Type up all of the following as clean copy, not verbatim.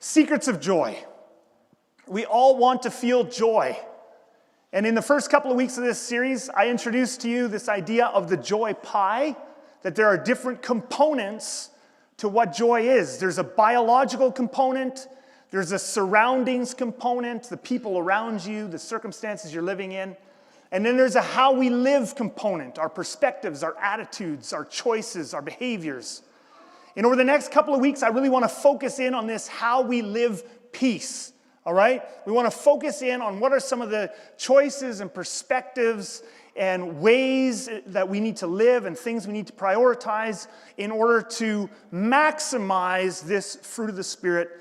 Secrets of joy. We all want to feel joy. And in the first couple of weeks of this series, I introduced to you this idea of the joy pie, that there are different components to what joy is. There's a biological component, there's a surroundings component, the people around you, the circumstances you're living in. And then there's a how we live component, our perspectives, our attitudes, our choices, our behaviors. And over the next couple of weeks, I really want to focus in on this how we live piece, all right? We want to focus in on what are some of the choices and perspectives and ways that we need to live and things we need to prioritize in order to maximize this fruit of the Spirit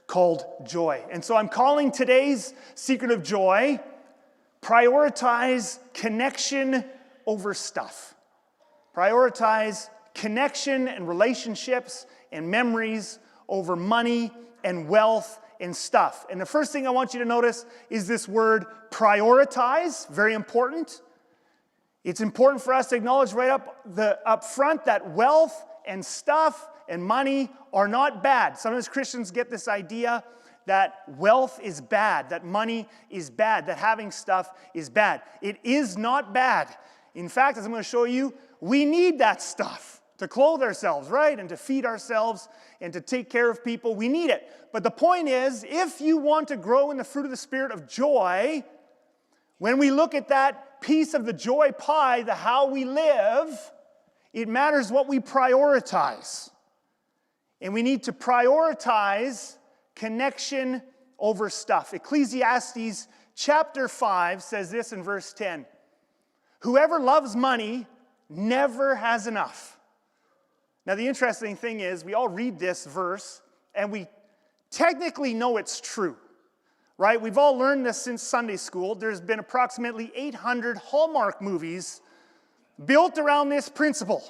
called joy. And so I'm calling today's secret of joy, prioritize connection over stuff. Prioritize connection and relationships and memories over money and wealth and stuff. And the first thing I want you to notice is this word prioritize, very important. It's important for us to acknowledge right up front that wealth and stuff and money are not bad. Sometimes Christians get this idea that wealth is bad, that money is bad, that having stuff is bad. It is not bad. In fact, as I'm going to show you, we need that stuff to clothe ourselves, right? And to feed ourselves and to take care of people. We need it. But the point is, if you want to grow in the fruit of the Spirit of joy, when we look at that piece of the joy pie, the how we live, it matters what we prioritize. And we need to prioritize connection over stuff. Ecclesiastes chapter 5 says this in verse 10. Whoever loves money never has enough. Now, the interesting thing is, we all read this verse, and we technically know it's true, right? We've all learned this since Sunday school. There's been approximately 800 Hallmark movies built around this principle,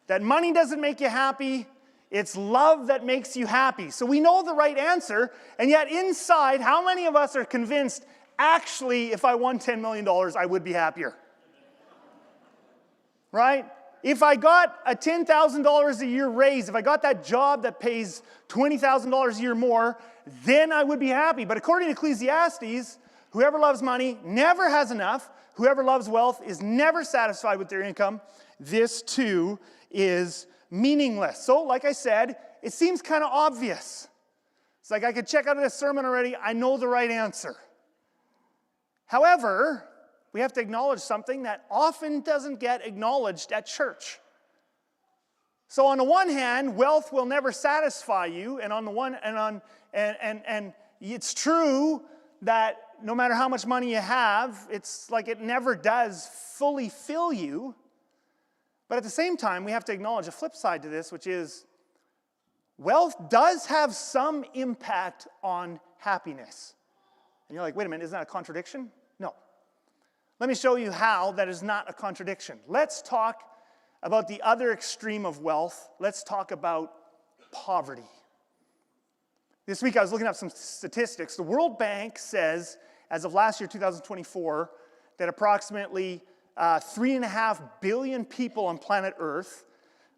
that money doesn't make you happy, it's love that makes you happy. So we know the right answer, and yet inside, how many of us are convinced, actually, if I won $10 million, I would be happier? Right? If I got a $10,000 a year raise, if I got that job that pays $20,000 a year more, then I would be happy. But according to Ecclesiastes, whoever loves money never has enough. Whoever loves wealth is never satisfied with their income. This too is meaningless. So, like I said, it seems kind of obvious. It's like I could check out of this sermon already. I know the right answer. However, we have to acknowledge something that often doesn't get acknowledged at church. So on the one hand, wealth will never satisfy you, and it's true that no matter how much money you have, it's like it never does fully fill you. But at the same time, we have to acknowledge a flip side to this, which is wealth does have some impact on happiness. And you're like, wait a minute, isn't that a contradiction? No. Let me show you how that is not a contradiction. Let's talk about the other extreme of wealth. Let's talk about poverty. This week I was looking up some statistics. The World Bank says, as of last year, 2024, that approximately 3.5 billion people on planet Earth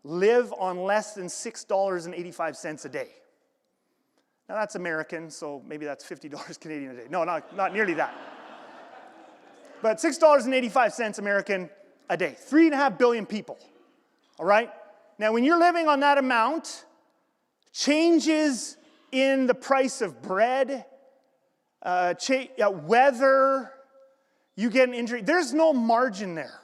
live on less than $6.85 a day. Now that's American, so maybe that's $50 Canadian a day. No, not nearly that. But $6.85 American a day. 3.5 billion people. All right? Now, when you're living on that amount, changes in the price of bread, weather, you get an injury, there's no margin there.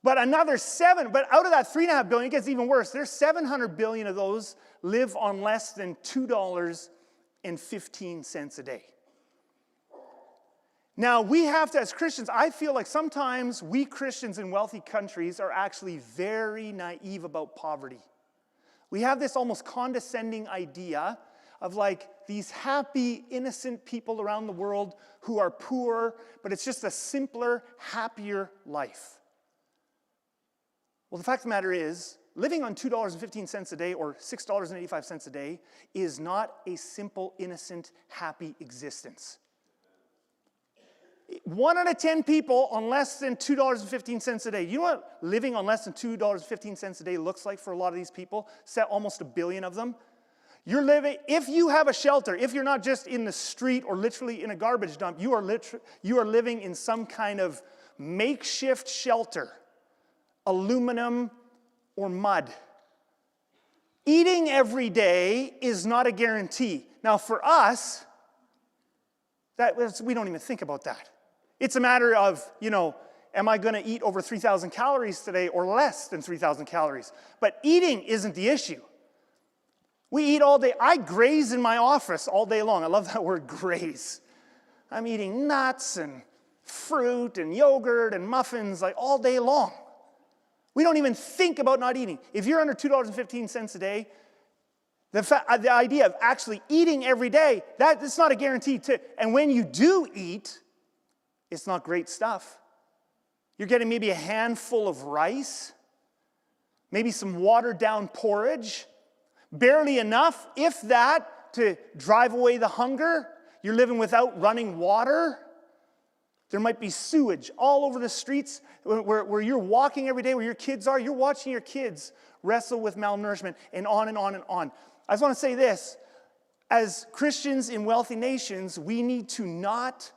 But out of that 3.5 billion, it gets even worse. There's 700 billion of those live on less than $2.15 a day. Now, we have to, as Christians, I feel like sometimes we Christians in wealthy countries are actually very naive about poverty. We have this almost condescending idea of like these happy, innocent people around the world who are poor, but it's just a simpler, happier life. Well, the fact of the matter is, living on $2.15 a day or $6.85 a day is not a simple, innocent, happy existence. 1 out of 10 people on less than $2.15 a day. You know what living on less than $2.15 a day looks like for a lot of these people? Almost 1 billion of them. You're living, if you have a shelter, if you're not just in the street or literally in a garbage dump, you are living in some kind of makeshift shelter, aluminum or mud. Eating every day is not a guarantee. Now for us, we don't even think about that. It's a matter of, am I going to eat over 3,000 calories today or less than 3,000 calories? But eating isn't the issue. We eat all day. I graze in my office all day long. I love that word, graze. I'm eating nuts and fruit and yogurt and muffins like all day long. We don't even think about not eating. If you're under $2.15 a day, the idea of actually eating every day, that's not a guarantee. And when you do eat, it's not great stuff. You're getting maybe a handful of rice, maybe some watered down porridge, barely enough, if that, to drive away the hunger. You're living without running water. There might be sewage all over the streets where you're walking every day, where your kids are. You're watching your kids wrestle with malnourishment, and on and on and on. I just want to say this. As Christians in wealthy nations, we need to not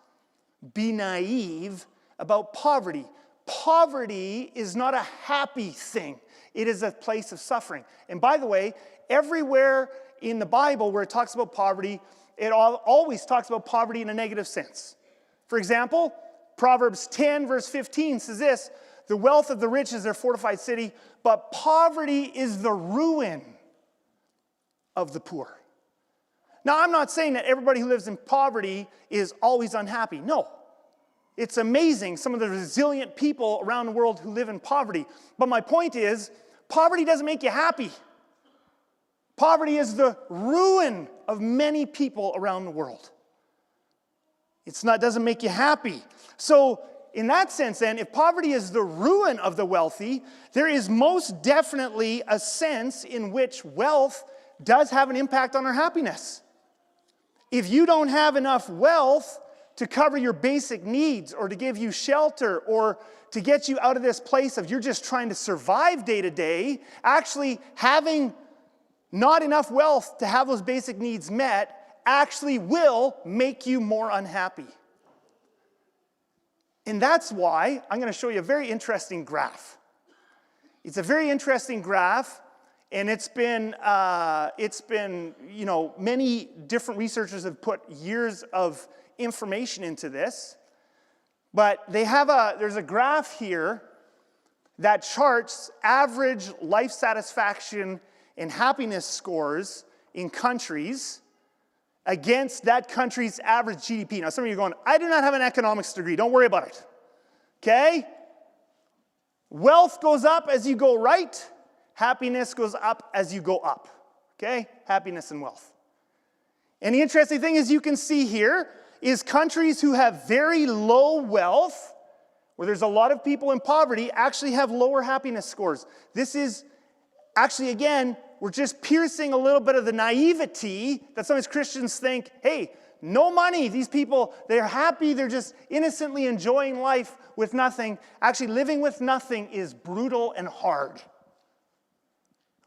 be naive about poverty. Poverty is not a happy thing. It is a place of suffering. And by the way, everywhere in the Bible where it talks about poverty, it always talks about poverty in a negative sense. For example, Proverbs 10 verse 15 says this, "The wealth of the rich is their fortified city, but poverty is the ruin of the poor." Now, I'm not saying that everybody who lives in poverty is always unhappy. No. It's amazing some of the resilient people around the world who live in poverty. But my point is, poverty doesn't make you happy. Poverty is the ruin of many people around the world. Doesn't make you happy. So, in that sense then, if poverty is the ruin of the wealthy, there is most definitely a sense in which wealth does have an impact on our happiness. If you don't have enough wealth to cover your basic needs or to give you shelter or to get you out of this place of you're just trying to survive day to day, actually having not enough wealth to have those basic needs met actually will make you more unhappy. And that's why I'm going to show you a very interesting graph. It's a very interesting graph, and it's been, many different researchers have put years of information into this. But there's a graph here that charts average life satisfaction and happiness scores in countries against that country's average GDP. Now, some of you are going, I do not have an economics degree. Don't worry about it. Okay? Wealth goes up as you go right. Happiness goes up as you go up. Okay? Happiness and wealth. And the interesting thing is you can see here is countries who have very low wealth, where there's a lot of people in poverty, actually have lower happiness scores. This is actually, again, we're just piercing a little bit of the naivety that sometimes Christians think, hey, no money, these people, they're happy, they're just innocently enjoying life with nothing. Actually, living with nothing is brutal and hard.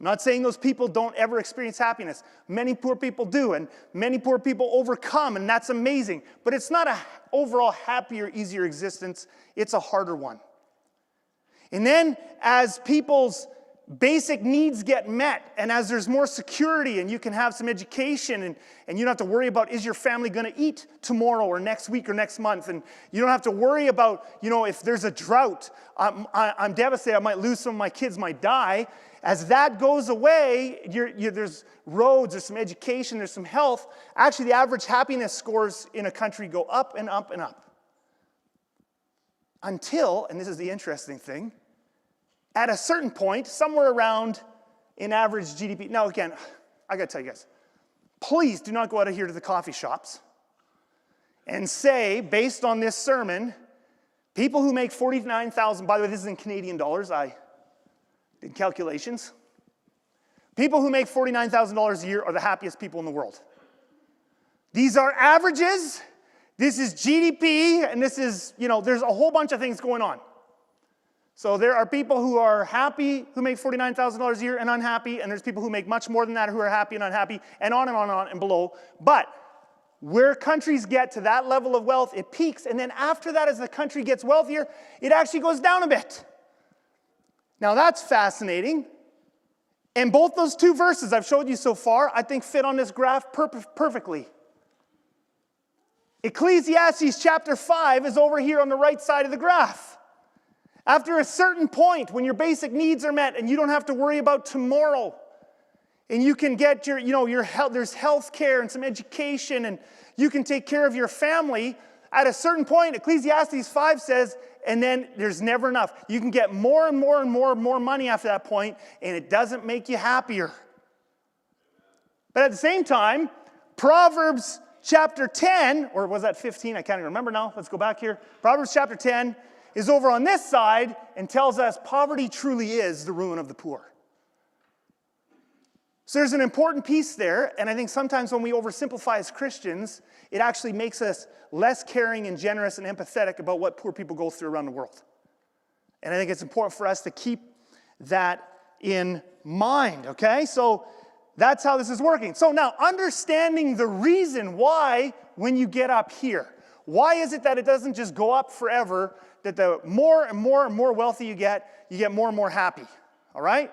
I'm not saying those people don't ever experience happiness. Many poor people do, and many poor people overcome, and that's amazing. But it's not an overall happier, easier existence. It's a harder one. And then as people's basic needs get met, and as there's more security, and you can have some education, and you don't have to worry about, is your family going to eat tomorrow or next week or next month? And you don't have to worry about, if there's a drought, I'm devastated, I might lose some of my kids, might die. As that goes away, there's roads, there's some education, there's some health. Actually, the average happiness scores in a country go up and up and up. Until, and this is the interesting thing, at a certain point, somewhere around in average GDP. Now again, I got to tell you guys, please do not go out of here to the coffee shops and say, based on this sermon, people who make $49,000, by the way, this is in Canadian dollars, I did calculations. People who make $49,000 a year are the happiest people in the world. These are averages. This is GDP, and this is, there's a whole bunch of things going on. So there are people who are happy, who make $49,000 a year and unhappy, and there's people who make much more than that who are happy and unhappy, and on and on and on and below. But where countries get to that level of wealth, it peaks, and then after that, as the country gets wealthier, it actually goes down a bit. Now that's fascinating. And both those two verses I've showed you so far, I think fit on this graph perfectly. Ecclesiastes chapter 5 is over here on the right side of the graph. After a certain point, when your basic needs are met and you don't have to worry about tomorrow, and you can get your health, there's health care and some education, and you can take care of your family, at a certain point, Ecclesiastes 5 says, and then there's never enough. You can get more and more and more and more money after that point, and it doesn't make you happier. But at the same time, Proverbs chapter 10, or was that 15? I can't even remember now. Let's go back here. Proverbs chapter 10 is over on this side and tells us poverty truly is the ruin of the poor. So there's an important piece there, and I think sometimes when we oversimplify as Christians, it actually makes us less caring and generous and empathetic about what poor people go through around the world. And I think it's important for us to keep that in mind, okay? So that's how this is working. So now, understanding the reason why when you get up here, why is it that it doesn't just go up forever, that the more and more and more wealthy you get more and more happy, all right?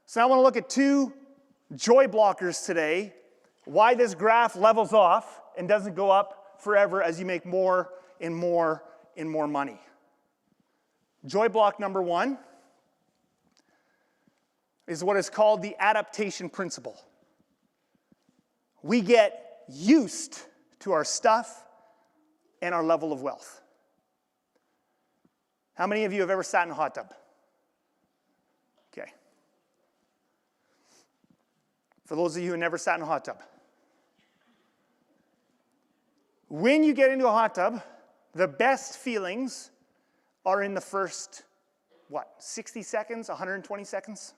So now I want to look at two joy blockers today, why this graph levels off and doesn't go up forever as you make more and more and more money. Joy block number one is what is called the adaptation principle. We get used to our stuff and our level of wealth. How many of you have ever sat in a hot tub? Okay. For those of you who have never sat in a hot tub. When you get into a hot tub, the best feelings are in the first, 60 seconds, 120 seconds?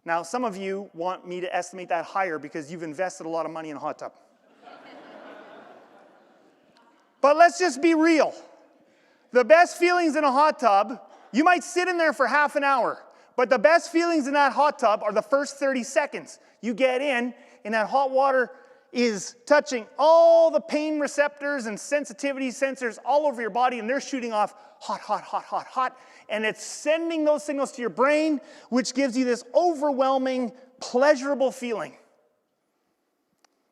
Now, some of you want me to estimate that higher because you've invested a lot of money in a hot tub. But let's just be real. The best feelings in a hot tub, you might sit in there for half an hour, but the best feelings in that hot tub are the first 30 seconds. You get in, and that hot water is touching all the pain receptors and sensitivity sensors all over your body, and they're shooting off hot, hot, hot, hot, hot, and it's sending those signals to your brain, which gives you this overwhelming, pleasurable feeling.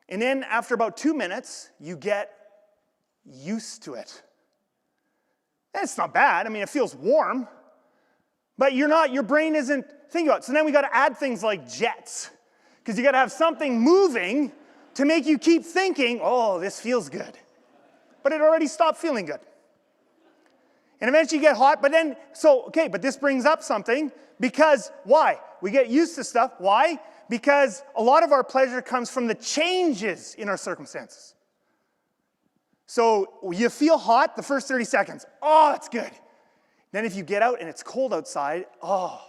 And then after about 2 minutes, you get used to it. And it's not bad. I mean, it feels warm, but your brain isn't thinking about it. So then we got to add things like jets, because you got to have something moving to make you keep thinking, oh, this feels good. But it already stopped feeling good. And eventually you get hot, but this brings up something, because why? We get used to stuff. Why? Because a lot of our pleasure comes from the changes in our circumstances. So you feel hot the first 30 seconds. Oh, it's good. Then if you get out and it's cold outside, oh,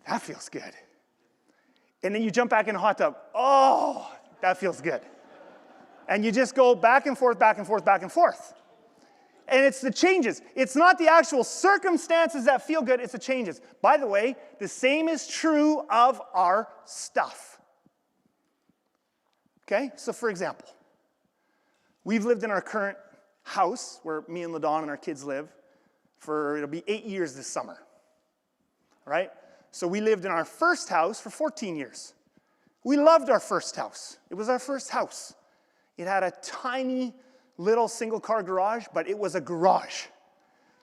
that feels good. And then you jump back in a hot tub. Oh, that feels good. And you just go back and forth, back and forth, back and forth. And it's the changes. It's not the actual circumstances that feel good, it's the changes. By the way, the same is true of our stuff. Okay? So for example, we've lived in our current house, where me and LaDawn and our kids live, it'll be 8 years this summer. All right? So we lived in our first house for 14 years. We loved our first house. It was our first house. It had a tiny little single-car garage, but it was a garage.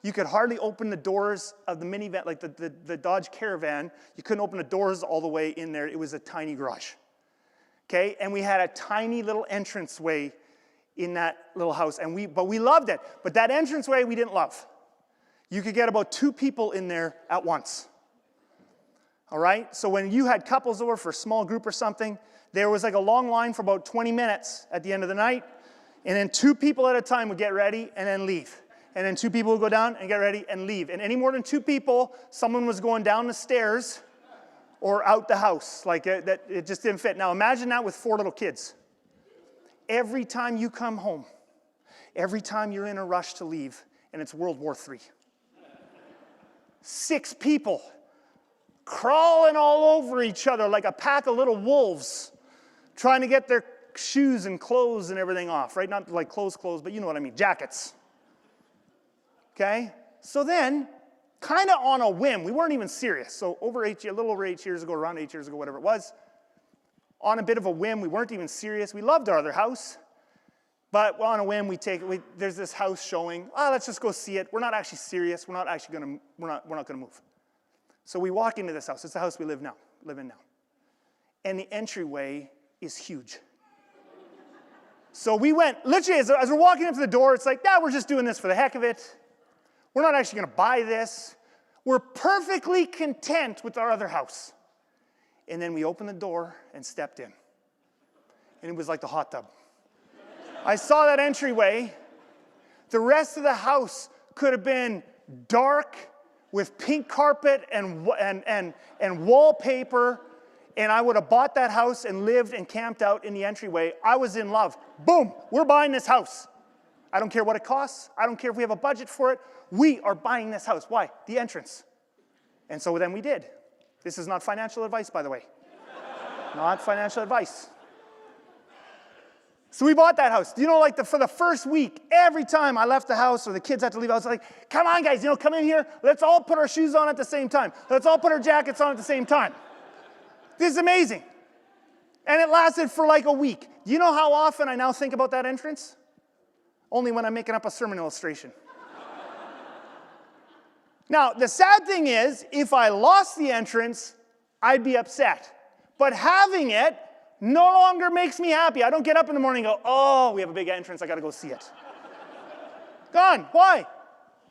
You could hardly open the doors of the minivan, like the Dodge Caravan. You couldn't open the doors all the way in there. It was a tiny garage. Okay? And we had a tiny little entranceway in that little house, but we loved it. But that entranceway we didn't love. You could get about 2 people in there at once. All right? So when you had couples over for a small group or something, there was like a long line for about 20 minutes at the end of the night, and then 2 people at a time would get ready and then leave. And then 2 people would go down and get ready and leave. And any more than 2 people, someone was going down the stairs or out the house. It just didn't fit. Now imagine that with 4 little kids. Every time you come home, every time you're in a rush to leave, and it's World War III. 6 people crawling all over each other like a pack of little wolves, trying to get their shoes and clothes and everything off, right? Not like clothes, but you know what I mean, jackets. Okay? So then, kind of on a whim, we weren't even serious. So a little over 8 years ago, around 8 years ago, whatever it was, on a bit of a whim, we weren't even serious. We loved our other house, but on a whim, there's this house showing. Let's just go see it. We're not actually serious. We're not gonna move. So we walk into this house. It's the house we live in now. And the entryway is huge. So we went, literally, as we're walking up to the door, it's like, we're just doing this for the heck of it. We're not actually going to buy this. We're perfectly content with our other house. And then we opened the door and stepped in. And it was like the hot tub. I saw that entryway. The rest of the house could have been dark with pink carpet and wallpaper. And I would have bought that house and lived and camped out in the entryway. I was in love. Boom, we're buying this house. I don't care what it costs. I don't care if we have a budget for it. We are buying this house. Why? The entrance. And so then we did. This is not financial advice, by the way. Not financial advice. So we bought that house. For the first week, every time I left the house or the kids had to leave, I was like, come on, guys, come in here. Let's all put our shoes on at the same time. Let's all put our jackets on at the same time. This is amazing. And it lasted for like a week. Do you know how often I now think about that entrance? Only when I'm making up a sermon illustration. Now, the sad thing is, if I lost the entrance, I'd be upset. But having it no longer makes me happy. I don't get up in the morning and go, we have a big entrance, I got to go see it. Gone. Why?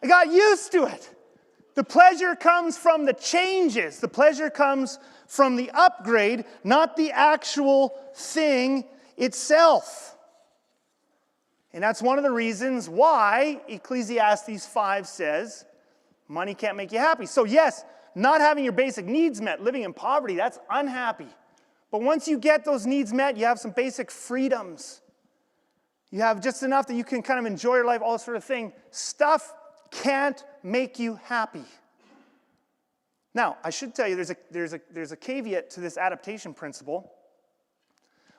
I got used to it. The pleasure comes from the changes. The pleasure comes from the upgrade, not the actual thing itself. And that's one of the reasons why Ecclesiastes 5 says, money can't make you happy. So yes, not having your basic needs met, living in poverty, that's unhappy. But once you get those needs met, you have some basic freedoms. You have just enough that you can kind of enjoy your life, all this sort of thing. Stuff can't make you happy. Now, I should tell you, there's a caveat to this adaptation principle.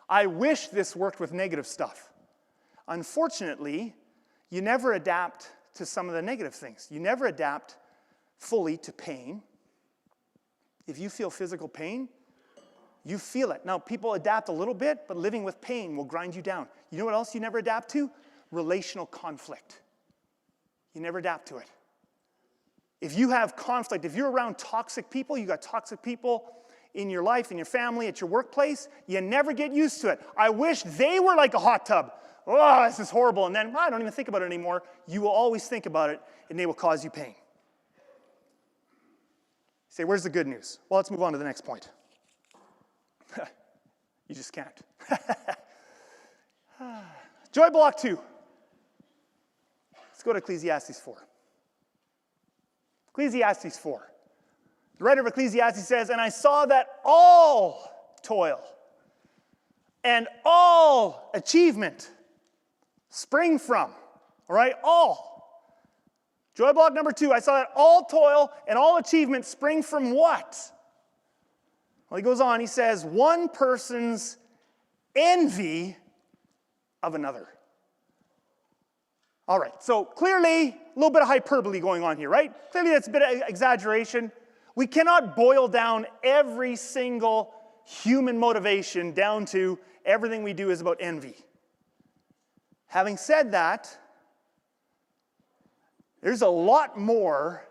I wish this worked with negative stuff. Unfortunately, you never adapt to some of the negative things. You never adapt fully to pain. If you feel physical pain, you feel it. Now, people adapt a little bit, but living with pain will grind you down. You know what else you never adapt to? Relational conflict. You never adapt to it. If you have conflict, if you're around toxic people, you got toxic people in your life, in your family, at your workplace, you never get used to it. I wish they were like a hot tub. This is horrible. And then, I don't even think about it anymore. You will always think about it, and they will cause you pain. You say, where's the good news? Well, let's move on to the next point. You just can't. Joy block 2. Let's go to Ecclesiastes 4. Ecclesiastes 4. The writer of Ecclesiastes says, and I saw that all toil and all achievement spring from, all right, all. Joy block number 2, I saw that all toil and all achievement spring from what? Well, he goes on, he says, one person's envy of another. All right, so clearly, a little bit of hyperbole going on here, right? Clearly, that's a bit of exaggeration. We cannot boil down every single human motivation down to everything we do is about envy. Having said that, there's a lot more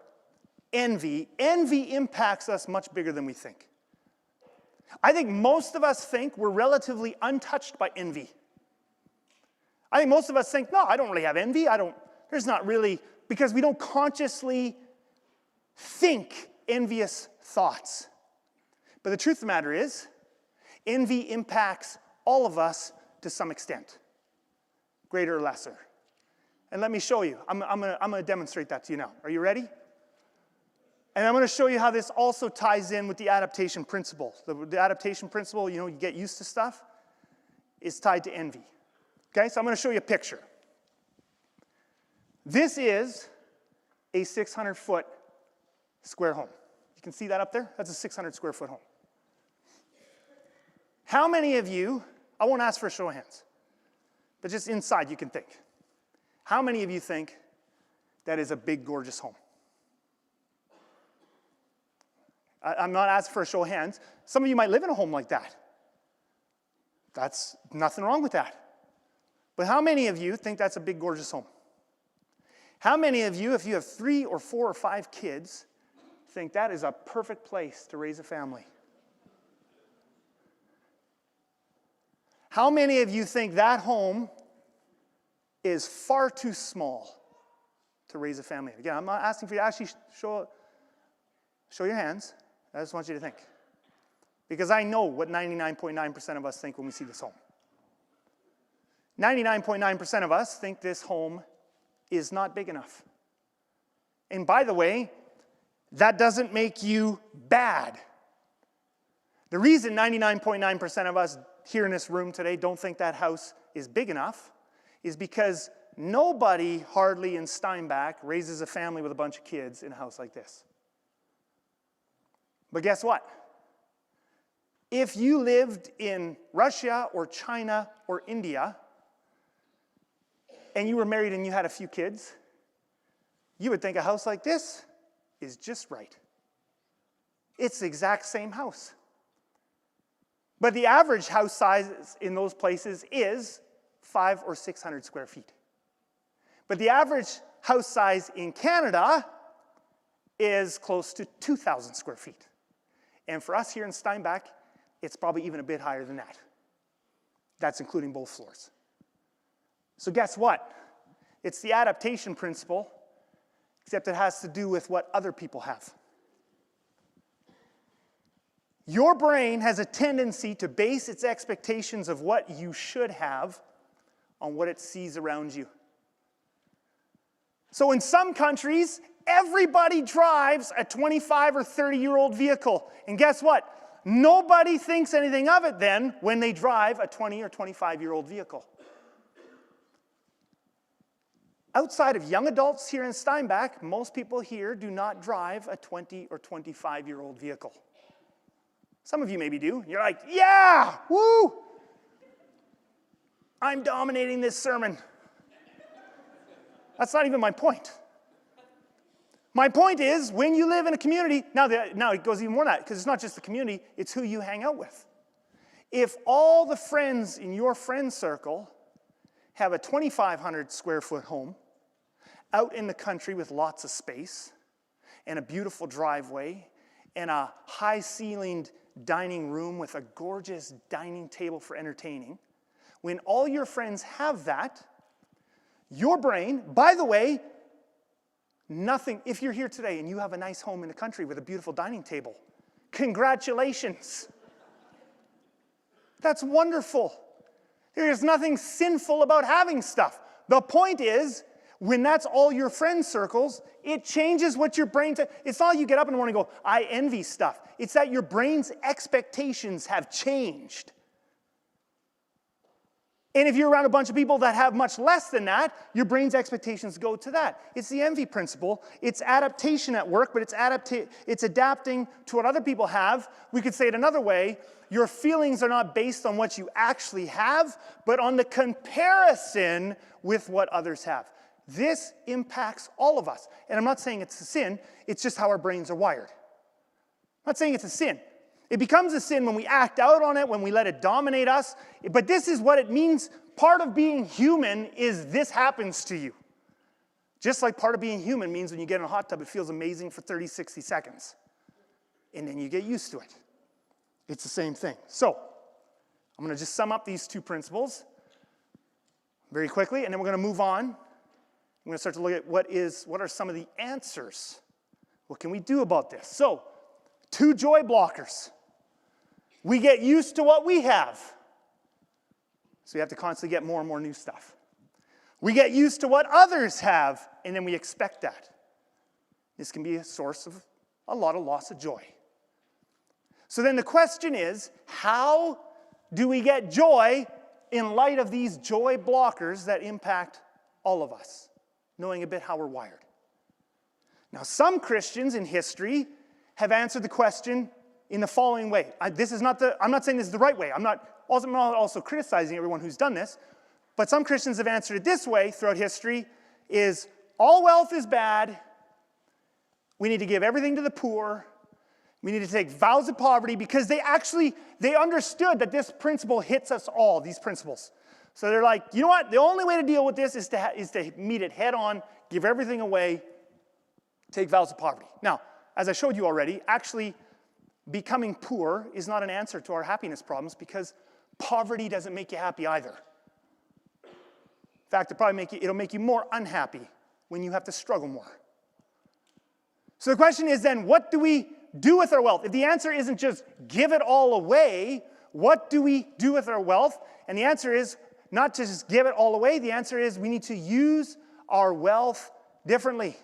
envy. Envy impacts us much bigger than we think. I think most of us think we're relatively untouched by envy. I think most of us think, no, I don't really have envy. There's not really, because we don't consciously think envious thoughts. But the truth of the matter is, envy impacts all of us to some extent, greater or lesser. And let me show you. I'm going to demonstrate that to you now. Are you ready? And I'm going to show you how this also ties in with the adaptation principle. The adaptation principle, you get used to stuff, is tied to envy. Okay, so I'm going to show you a picture. This is a 600-foot square home. You can see that up there? That's a 600 square foot home. How many of you, I won't ask for a show of hands, but just inside you can think. How many of you think that is a big, gorgeous home? I'm not asking for a show of hands. Some of you might live in a home like that. That's nothing wrong with that. But how many of you think that's a big, gorgeous home? How many of you, if you have 3 or 4 or 5 kids, think that is a perfect place to raise a family? How many of you think that home is far too small to raise a family? Again, I'm not asking for you to actually show your hands. I just want you to think. Because I know what 99.9% of us think when we see this home. 99.9% of us think this home is not big enough. And by the way, that doesn't make you bad. The reason 99.9% of us here in this room today don't think that house is big enough is because nobody hardly in Steinbach raises a family with a bunch of kids in a house like this. But guess what? If you lived in Russia or China or India and you were married and you had a few kids, you would think a house like this is just right. It's the exact same house. But the average house size in those places is 500 or 600 square feet. But the average house size in Canada is close to 2,000 square feet. And for us here in Steinbach, it's probably even a bit higher than that. That's including both floors. So guess what? It's the adaptation principle, except it has to do with what other people have. Your brain has a tendency to base its expectations of what you should have on what it sees around you. So in some countries, everybody drives a 25 or 30-year-old vehicle. And guess what? Nobody thinks anything of it then when they drive a 20 or 25-year-old vehicle. Outside of young adults here in Steinbach, most people here do not drive a 20 or 25-year-old vehicle. Some of you maybe do. You're like, yeah, woo! I'm dominating this sermon. That's not even my point. My point is, when you live in a community, now it goes even more than that, because it's not just the community, it's who you hang out with. If all the friends in your friend circle have a 2,500 square foot home, out in the country with lots of space, and a beautiful driveway, and a high-ceilinged dining room with a gorgeous dining table for entertaining, when all your friends have that, your brain, by the way, nothing, if you're here today and you have a nice home in the country with a beautiful dining table, congratulations. That's wonderful. There is nothing sinful about having stuff. The point is, when that's all your friend circles, it changes what your brain... It's not you get up in the morning and go, I envy stuff. It's that your brain's expectations have changed. And if you're around a bunch of people that have much less than that, your brain's expectations go to that. It's the envy principle. It's adaptation at work, but it's adapting to what other people have. We could say it another way. Your feelings are not based on what you actually have, but on the comparison with what others have. This impacts all of us. And I'm not saying it's a sin. It's just how our brains are wired. I'm not saying it's a sin. It becomes a sin when we act out on it, when we let it dominate us. But this is what it means. Part of being human is this happens to you. Just like part of being human means when you get in a hot tub, it feels amazing for 30, 60 seconds. And then you get used to it. It's the same thing. So, I'm going to just sum up these two principles very quickly, and then we're going to move on. I'm going to start to look at what are some of the answers. What can we do about this? So, 2 joy blockers. We get used to what we have. So we have to constantly get more and more new stuff. We get used to what others have, and then we expect that. This can be a source of a lot of loss of joy. So then the question is, how do we get joy in light of these joy blockers that impact all of us? Knowing a bit how we're wired. Now, some Christians in history have answered the question in the following way. I'm not saying this is the right way. I'm not also criticizing everyone who's done this, but some Christians have answered it this way throughout history, is all wealth is bad. We need to give everything to the poor. We need to take vows of poverty, because they understood that this principle hits us all, these principles. So they're like, you know what? The only way to deal with this is to meet it head on, give everything away, take vows of poverty. Now, as I showed you already, actually becoming poor is not an answer to our happiness problems, because poverty doesn't make you happy either. In fact, it'll make you more unhappy when you have to struggle more. So the question is then, what do we do with our wealth? If the answer isn't just give it all away, what do we do with our wealth? And the answer is not to just give it all away. The answer is we need to use our wealth differently.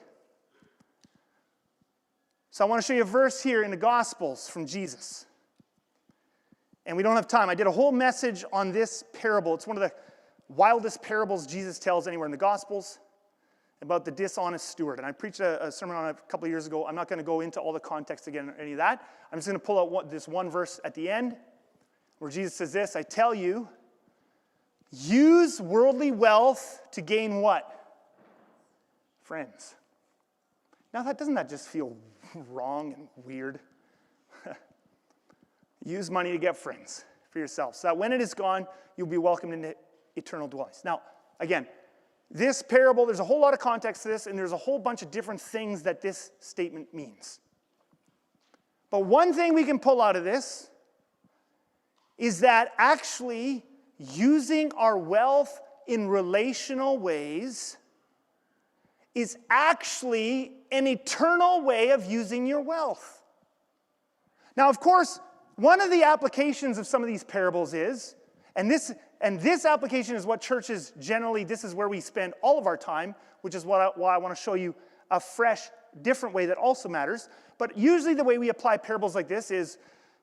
So I want to show you a verse here in the Gospels from Jesus. And we don't have time. I did a whole message on this parable. It's one of the wildest parables Jesus tells anywhere in the Gospels, about the dishonest steward. And I preached a sermon on it a couple of years ago. I'm not going to go into all the context again or any of that. I'm just going to pull out this one verse at the end where Jesus says this, I tell you, use worldly wealth to gain what? Friends. Now, doesn't that just feel wrong and weird? Use money to get friends for yourself, so that when it is gone, you'll be welcomed into eternal dwellings. Now, again, this parable, there's a whole lot of context to this, and there's a whole bunch of different things that this statement means. But one thing we can pull out of this is that actually using our wealth in relational ways is actually an eternal way of using your wealth. Now, of course, one of the applications of some of these parables is, and this application is what churches generally, this is where we spend all of our time, which is why I want to show you a fresh, different way that also matters. But usually the way we apply parables like this is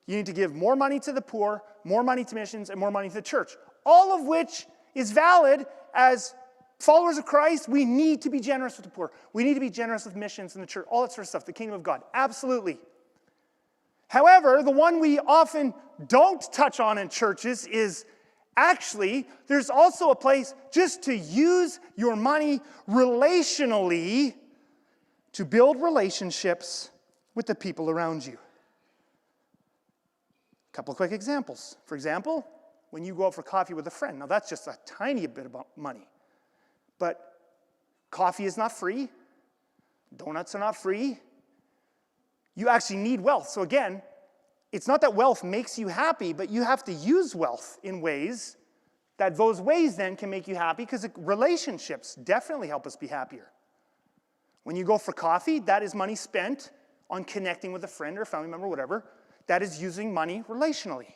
you need to give more money to the poor, more money to missions, and more money to the church. All of which is valid. As followers of Christ, we need to be generous with the poor. We need to be generous with missions and the church, all that sort of stuff, the kingdom of God. Absolutely. However, the one we often don't touch on in churches is actually, there's also a place just to use your money relationally to build relationships with the people around you. A couple of quick examples. For example, when you go out for coffee with a friend. Now, that's just a tiny bit of money. But coffee is not free. Donuts are not free. You actually need wealth. So again, it's not that wealth makes you happy, but you have to use wealth in ways that those ways then can make you happy, because relationships definitely help us be happier. When you go for coffee, that is money spent on connecting with a friend or a family member, whatever. That is using money relationally.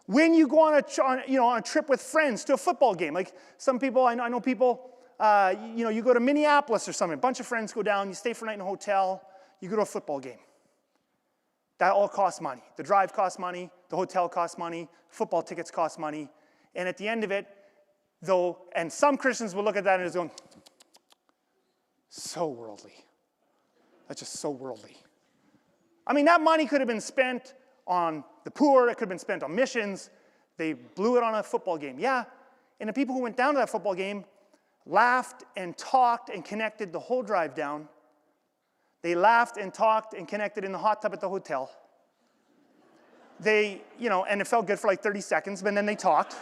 When you go on a trip with friends to a football game, like some people, I know people, you go to Minneapolis or something, a bunch of friends go down, you stay for a night in a hotel, you go to a football game. That all costs money. The drive costs money, the hotel costs money, football tickets cost money, and at the end of it, though, and some Christians will look at that and just go, so worldly. That's just so worldly. I mean, that money could have been spent on the poor, it could have been spent on missions. They blew it on a football game. Yeah, and the people who went down to that football game laughed and talked and connected the whole drive down. They laughed and talked and connected in the hot tub at the hotel. They, and it felt good for like 30 seconds, but then they talked.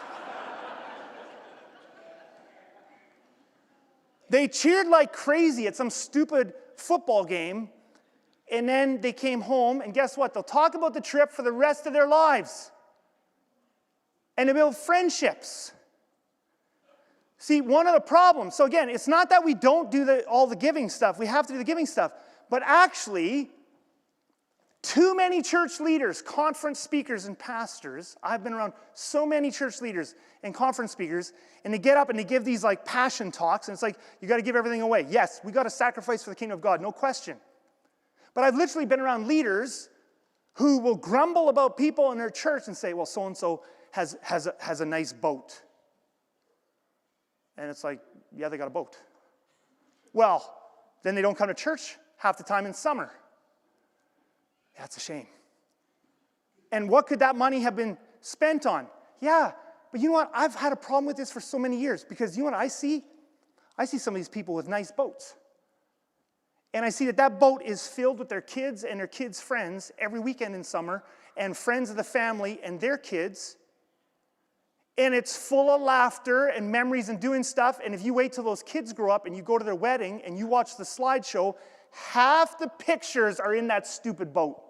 They cheered like crazy at some stupid football game, and then they came home, and guess what? They'll talk about the trip for the rest of their lives. And they build friendships. See, one of the problems, so again, it's not that we don't do all the giving stuff. We have to do the giving stuff. But actually, too many church leaders, conference speakers, and pastors, I've been around so many church leaders and conference speakers, and they get up and they give these like passion talks, and it's like, you got to give everything away. Yes, we got to sacrifice for the kingdom of God, no question. But I've literally been around leaders who will grumble about people in their church and say, well, so-and-so has a nice boat. And it's like, yeah, they got a boat. Well, Then they don't come to church half the time in summer. That's a shame. And what could that money have been spent on? Yeah, but you know what? I've had a problem with this for so many years because you know what I see? I see some of these people with nice boats. And I see that that boat is filled with their kids and their kids' friends every weekend in summer, and friends of the family and their kids. And it's full of laughter and memories and doing stuff. And if you wait till those kids grow up and you go to their wedding and you watch the slideshow, half the pictures are in that stupid boat.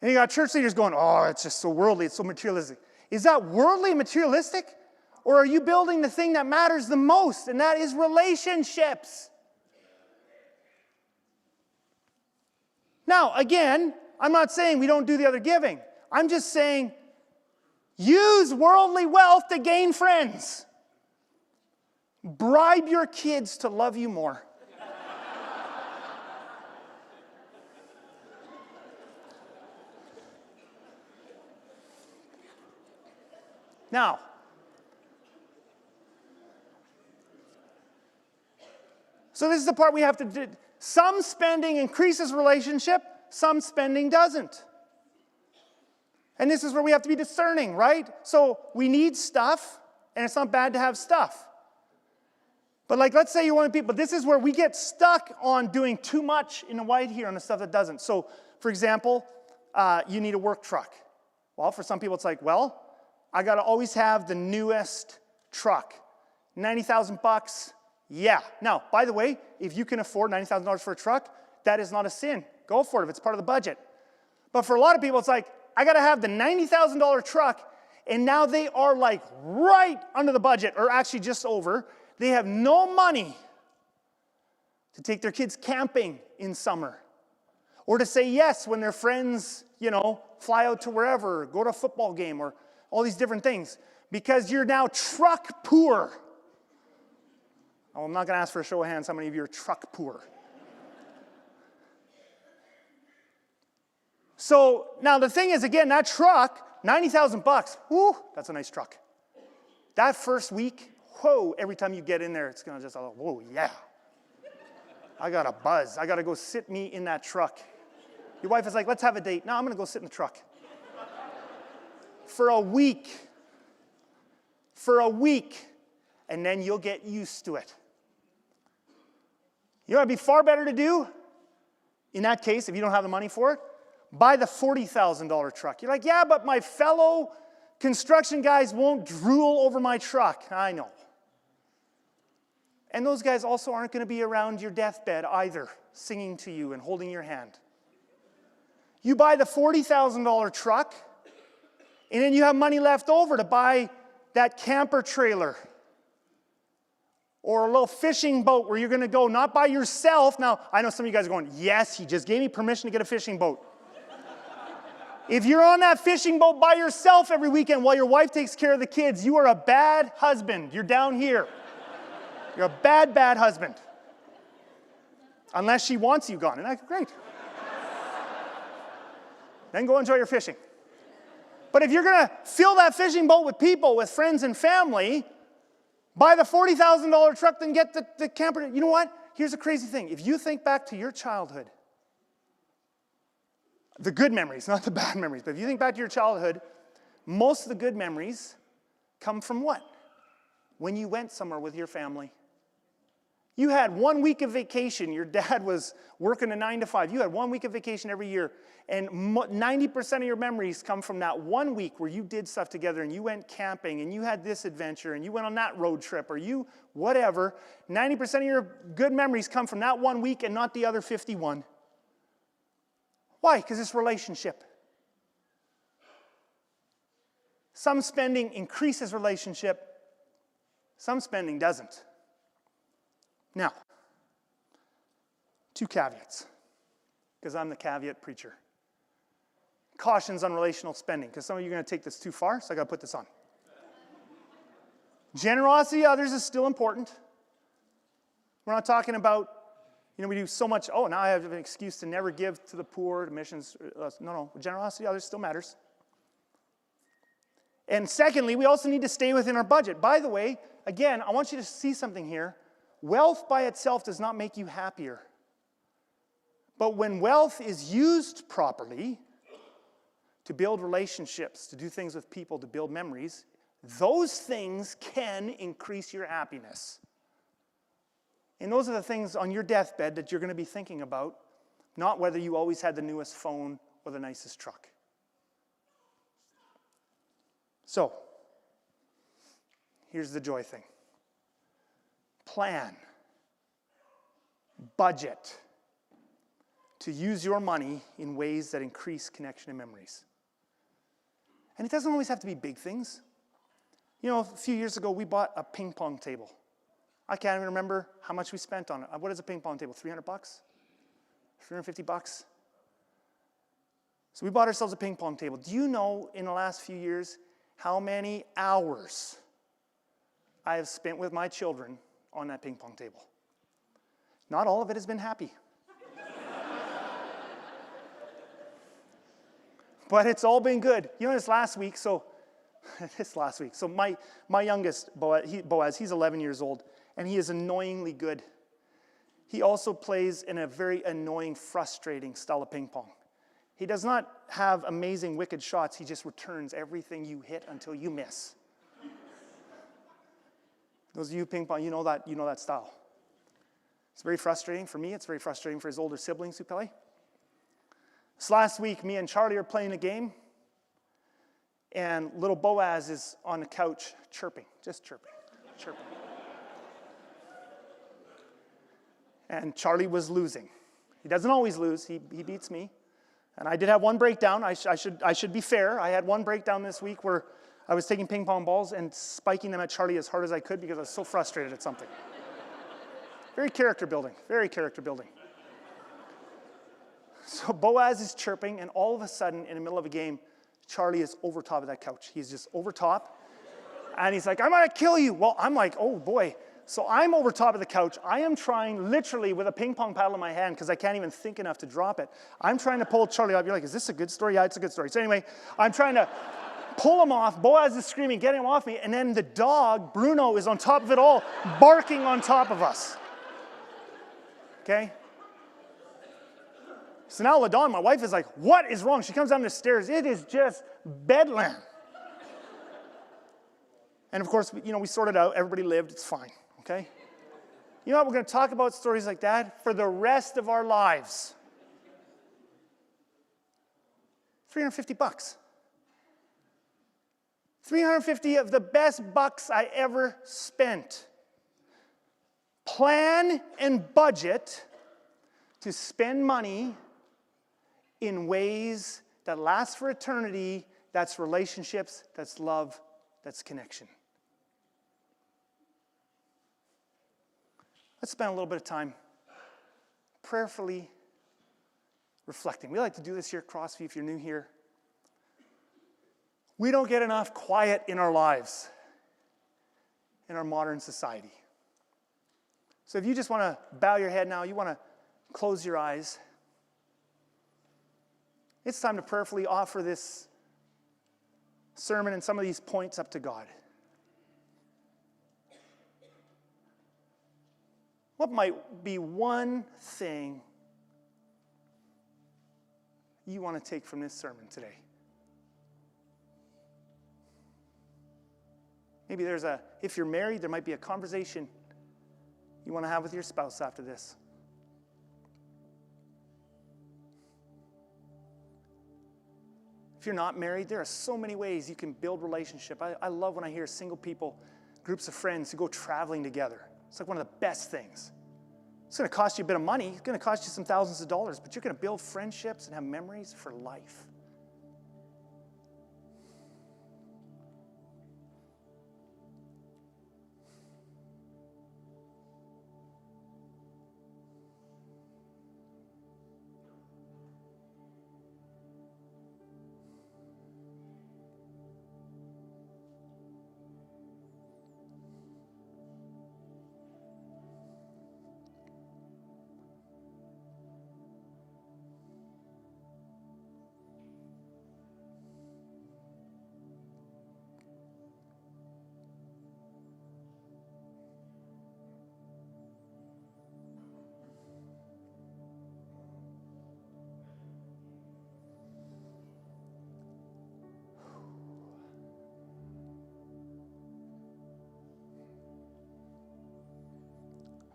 And you got church leaders going, oh, it's just so worldly, it's so materialistic. Is that worldly and materialistic? Or are you building the thing that matters the most, and that is relationships? Now, again, I'm not saying we don't do the other giving. I'm just saying use worldly wealth to gain friends. Bribe your kids to love you more. Now, so this is the part we have to do. Some spending increases relationship, some spending doesn't. And this is where we have to be discerning, right? So we need stuff, and it's not bad to have stuff. But like, let's say you want people, this is where we get stuck on doing too much in the white here on the stuff that doesn't. So, for example, you need a work truck. Well, for some people it's like, well, I got to always have the newest truck. $90,000, yeah. Now, by the way, if you can afford $90,000 for a truck, that is not a sin. Go for it if it's part of the budget. But for a lot of people, it's like, I got to have the $90,000 truck, and now they are like right under the budget, or actually just over. They have no money to take their kids camping in summer, or to say yes when their friends, fly out to wherever, go to a football game, or all these different things, because you're now truck poor. Oh, I'm not going to ask for a show of hands how many of you are truck poor. So now the thing is, again, that truck, $90,000, whoo, that's a nice truck. That first week, whoa, every time you get in there, it's going to just, whoa, yeah. I got a buzz. I got to go sit me in that truck. Your wife is like, let's have a date. No, I'm going to go sit in the truck. For a week, and then you'll get used to it. You know what would be far better to do? In that case, if you don't have the money for it, buy the $40,000 truck. You're like, yeah, but my fellow construction guys won't drool over my truck. I know. And those guys also aren't going to be around your deathbed either, singing to you and holding your hand. You buy the $40,000 truck, and then you have money left over to buy that camper trailer or a little fishing boat where you're going to go not by yourself. Now, I know some of you guys are going, yes, he just gave me permission to get a fishing boat. If you're on that fishing boat by yourself every weekend while your wife takes care of the kids, you are a bad husband. You're down here. You're a bad, bad husband. Unless she wants you gone. And that's great. Then go enjoy your fishing. But if you're going to fill that fishing boat with people, with friends and family, buy the $40,000 truck, then get the camper. You know what? Here's the crazy thing. If you think back to your childhood, the good memories, not the bad memories, but if you think back to your childhood, most of the good memories come from what? When you went somewhere with your family. You had 1 week of vacation. Your dad was working a 9 to 5. You had 1 week of vacation every year. And 90% of your memories come from that 1 week where you did stuff together and you went camping and you had this adventure and you went on that road trip or you whatever. 90% of your good memories come from that 1 week and not the other 51. Why? Because it's relationship. Some spending increases relationship. Some spending doesn't. Now, 2 caveats, because I'm the caveat preacher. Cautions on relational spending, because some of you are going to take this too far, so I got to put this on. Generosity to others is still important. We're not talking about, we do so much, now I have an excuse to never give to the poor, to missions. No, generosity to others still matters. And secondly, we also need to stay within our budget. By the way, again, I want you to see something here. Wealth by itself does not make you happier. But when wealth is used properly to build relationships, to do things with people, to build memories, those things can increase your happiness. And those are the things on your deathbed that you're going to be thinking about, not whether you always had the newest phone or the nicest truck. So, here's the joy thing. Plan, budget, to use your money in ways that increase connection and memories. And it doesn't always have to be big things. You know, a few years ago, we bought a ping pong table. I can't even remember how much we spent on it. What is a ping pong table, $300? $350? So we bought ourselves a ping pong table. Do you know, in the last few years, how many hours I have spent with my children on that ping pong table? Not all of it has been happy. But it's all been good. You know, this last week, so my youngest, Boaz, he's 11 years old, and he is annoyingly good. He also plays in a very annoying, frustrating style of ping pong. He does not have amazing, wicked shots. He just returns everything you hit until you miss. Those of you ping pong, you know that style. It's very frustrating for me. It's very frustrating for his older siblings who play. This last week, me and Charlie are playing a game, and little Boaz is on the couch chirping, just chirping. And Charlie was losing. He doesn't always lose. He beats me. And I did have one breakdown. I should be fair. I had one breakdown this week where I was taking ping pong balls and spiking them at Charlie as hard as I could because I was so frustrated at something. Very character building. So Boaz is chirping, and all of a sudden, in the middle of a game, Charlie is over top of that couch. He's just over top. And he's like, I'm going to kill you. Well, I'm like, oh boy. So I'm over top of the couch. I am trying, literally, with a ping pong paddle in my hand, because I can't even think enough to drop it. I'm trying to pull Charlie up. You're like, is this a good story? Yeah, it's a good story. So anyway, I'm trying to pull him off. Boaz is screaming, get him off me. And then the dog, Bruno, is on top of it all, barking on top of us. Okay? So now LaDawn, my wife, is like, what is wrong? She comes down the stairs. It is just bedlam. And of course, we sorted out. Everybody lived. It's fine. Okay? You know what? We're going to talk about stories like that for the rest of our lives. $350. 350 of the best bucks I ever spent. Plan and budget to spend money in ways that last for eternity. That's relationships, that's love, that's connection. Let's spend a little bit of time prayerfully reflecting. We like to do this here at Crossview if you're new here. We don't get enough quiet in our lives, in our modern society. So if you just want to bow your head now, you want to close your eyes, it's time to prayerfully offer this sermon and some of these points up to God. What might be one thing you want to take from this sermon today? Maybe if you're married, there might be a conversation you want to have with your spouse after this. If you're not married, there are so many ways you can build relationship. I love when I hear single people, groups of friends who go traveling together. It's like one of the best things. It's going to cost you a bit of money. It's going to cost you some thousands of dollars, but you're going to build friendships and have memories for life.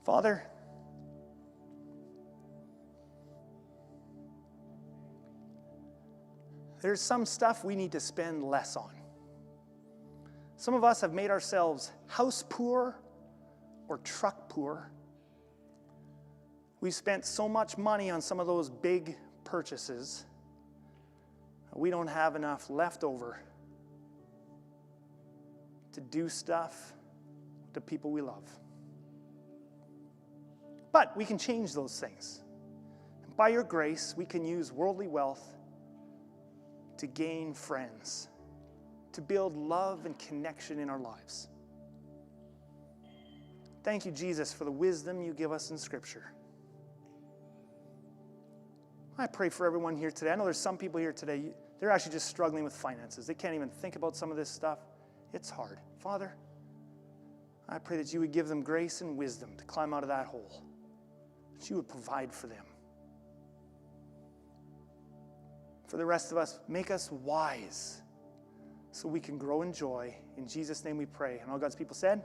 Father, there's some stuff we need to spend less on. Some of us have made ourselves house poor or truck poor. We've spent so much money on some of those big purchases, we don't have enough left over to do stuff to people we love. But we can change those things. And by your grace, we can use worldly wealth to gain friends, to build love and connection in our lives. Thank you, Jesus, for the wisdom you give us in Scripture. I pray for everyone here today. I know there's some people here today, they're actually just struggling with finances. They can't even think about some of this stuff. It's hard. Father, I pray that you would give them grace and wisdom to climb out of that hole, that you would provide for them. For the rest of us, make us wise so we can grow in joy. In Jesus' name we pray. And all God's people said,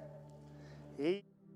Amen.